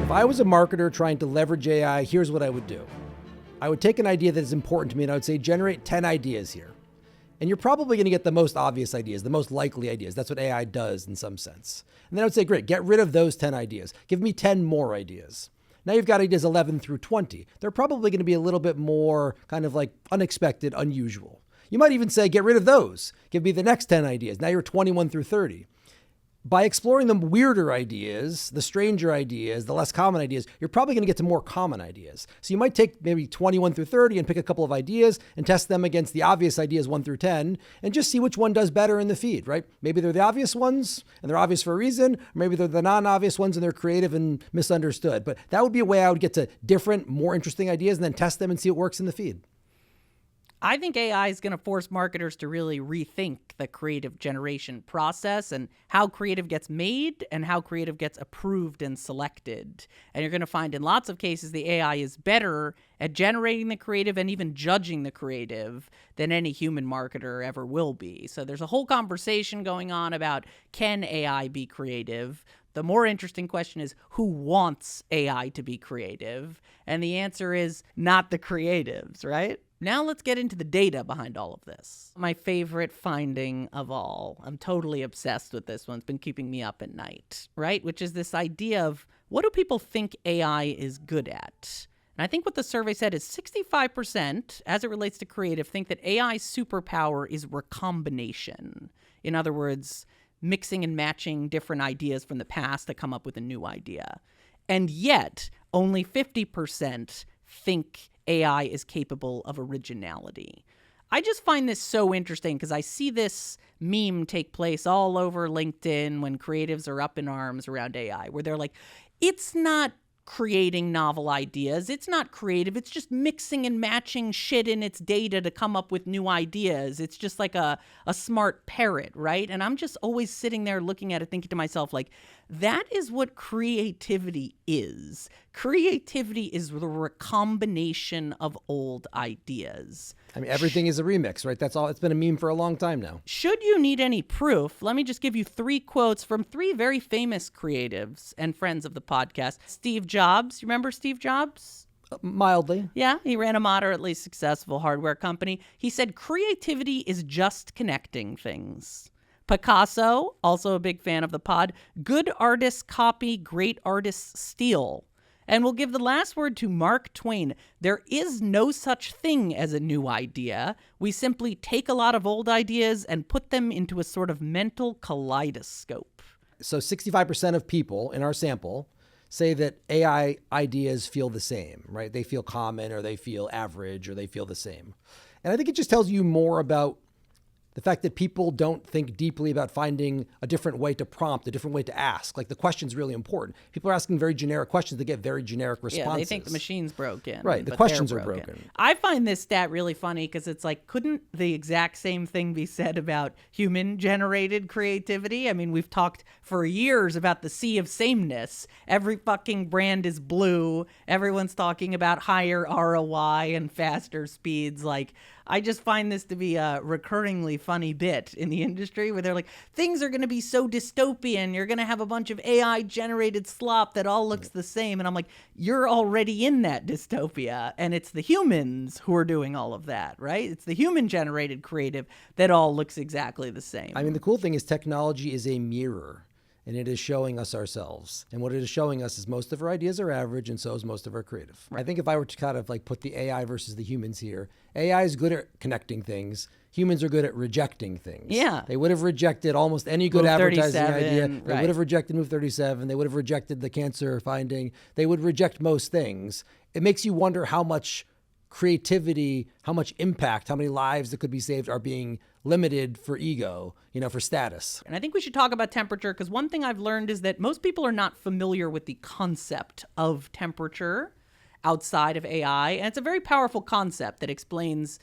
If I was a marketer trying to leverage AI, here's what I would do. I would take an idea that is important to me and I would say, generate 10 ideas here. And you're probably going to get the most obvious ideas, the most likely ideas. That's what AI does in some sense. And then I would say, great, get rid of those 10 ideas. Give me 10 more ideas. Now you've got ideas 11 through 20. They're probably going to be a little bit more kind of like unexpected, unusual. You might even say, get rid of those. Give me the next 10 ideas. Now you're 21 through 30. By exploring the weirder ideas, the stranger ideas, the less common ideas, you're probably going to get to more common ideas. So you might take maybe 21 through 30 and pick a couple of ideas and test them against the obvious ideas 1 through 10 and just see which one does better in the feed, right? Maybe they're the obvious ones and they're obvious for a reason. Or maybe they're the non-obvious ones and they're creative and misunderstood. But that would be a way I would get to different, more interesting ideas and then test them and see what works in the feed. I think AI is going to force marketers to really rethink the creative generation process and how creative gets made and how creative gets approved and selected. And you're going to find in lots of cases the AI is better at generating the creative and even judging the creative than any human marketer ever will be. So there's a whole conversation going on about, can AI be creative? The more interesting question is, who wants AI to be creative? And the answer is not the creatives, right? Now let's get into the data behind all of this. My favorite finding of all, I'm totally obsessed with this one. It's been keeping me up at night, right? Which is this idea of, what do people think AI is good at? And I think what the survey said is 65%, as it relates to creative, think that AI's superpower is recombination. In other words, mixing and matching different ideas from the past to come up with a new idea. And yet, only 50% think AI is capable of originality. I just find this so interesting because I see this meme take place all over LinkedIn when creatives are up in arms around AI, where they're like, it's not creating novel ideas. It's not creative. It's just mixing and matching shit in its data to come up with new ideas. It's just like a smart parrot, right? And I'm just always sitting there looking at it, thinking to myself, like, that is what creativity is. Creativity is the recombination of old ideas. I mean, everything is a remix, right? That's all. It's been a meme for a long time now. Should you need any proof, let me just give you 3 quotes from 3 very famous creatives and friends of the podcast. Steve Jobs. You remember Steve Jobs? Mildly. Yeah, he ran a moderately successful hardware company. He said, creativity is just connecting things. Picasso, also a big fan of the pod, good artists copy, great artists steal. And we'll give the last word to Mark Twain. There is no such thing as a new idea. We simply take a lot of old ideas and put them into a sort of mental kaleidoscope. So 65% of people in our sample say that AI ideas feel the same, right? They feel common or they feel average or they feel the same. And I think it just tells you more about the fact that people don't think deeply about finding a different way to prompt, a different way to ask. Like, the question's really important. People are asking very generic questions. They get very generic responses. Yeah, they think the machine's broken. Right, the questions are broken. I find this stat really funny because it's like, couldn't the exact same thing be said about human-generated creativity? I mean, we've talked for years about the sea of sameness. Every fucking brand is blue. Everyone's talking about higher ROI and faster speeds. Like, I just find this to be a recurringly funny bit in the industry where they're like, things are going to be so dystopian. You're going to have a bunch of AI generated slop that all looks the same. And I'm like, you're already in that dystopia. And it's the humans who are doing all of that, right? It's the human generated creative that all looks exactly the same. I mean, the cool thing is technology is a mirror. And it is showing us ourselves. And what it is showing us is most of our ideas are average, and so is most of our creative. Right. I think if I were to kind of like put the AI versus the humans here, AI is good at connecting things. Humans are good at rejecting things. Yeah. They would have rejected almost any good Move advertising 37, idea. They right. would have rejected Move 37. They would have rejected the cancer finding. They would reject most things. It makes you wonder how much creativity, how much impact, how many lives that could be saved are being limited for ego, for status. And I think we should talk about temperature because one thing I've learned is that most people are not familiar with the concept of temperature outside of AI. And it's a very powerful concept that explains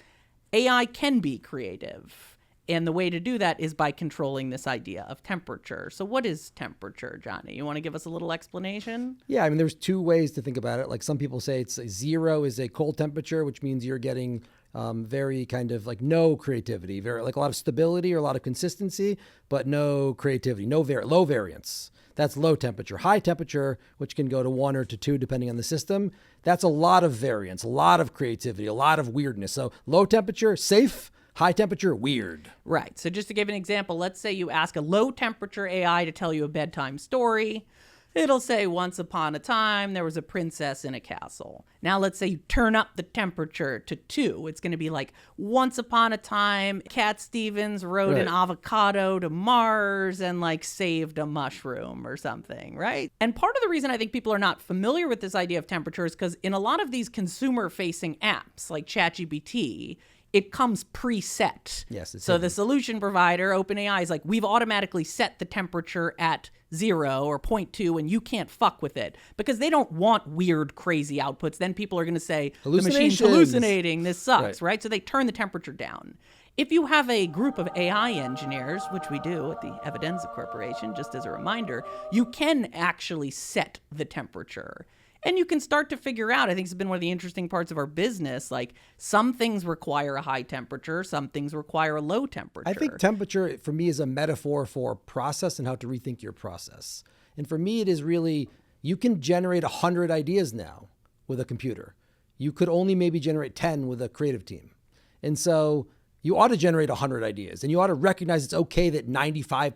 AI can be creative. And the way to do that is by controlling this idea of temperature. So what is temperature, Johnny? You want to give us a little explanation? Yeah, I mean, there's 2 ways to think about it. Like, some people say it's 0 is a cold temperature, which means you're getting very kind of like no creativity, very like a lot of stability or a lot of consistency, but no creativity, low variance. That's low temperature. High temperature, which can go to 1 or to 2 depending on the system, that's a lot of variance, a lot of creativity, a lot of weirdness. So low temperature, safe. High temperature, weird. Right. So just to give an example, let's say you ask a low temperature AI to tell you a bedtime story. It'll say, once upon a time, there was a princess in a castle. Now let's say you turn up the temperature to 2. It's going to be like, once upon a time, Cat Stevens rode an avocado to Mars and like saved a mushroom or something, right? And part of the reason I think people are not familiar with this idea of temperature is because in a lot of these consumer-facing apps like ChatGPT, it comes preset. Yes. So the solution provider, OpenAI, is like, we've automatically set the temperature at 0 or 0.2 and you can't fuck with it because they don't want weird, crazy outputs. Then people are going to say, the machine's hallucinating, this sucks, right? So they turn the temperature down. If you have a group of AI engineers, which we do at the Evidenza Corporation, just as a reminder, you can actually set the temperature. And you can start to figure out, I think it's been one of the interesting parts of our business, like some things require a high temperature, some things require a low temperature. I think temperature for me is a metaphor for process and how to rethink your process. And for me, it is really, you can generate 100 ideas now with a computer. You could only maybe generate 10 with a creative team. And so you ought to generate 100 ideas and you ought to recognize it's okay that 95%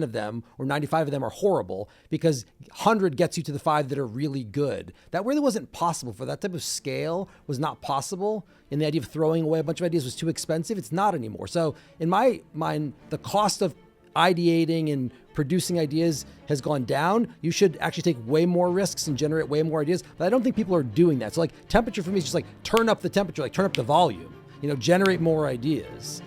of them or 95 of them are horrible because 100 gets you to the 5 that are really good. That really wasn't possible for that type of scale was not possible. And the idea of throwing away a bunch of ideas was too expensive. It's not anymore. So in my mind, the cost of ideating and producing ideas has gone down. You should actually take way more risks and generate way more ideas. But I don't think people are doing that. So like temperature for me is just like turn up the temperature, like turn up the volume, generate more ideas.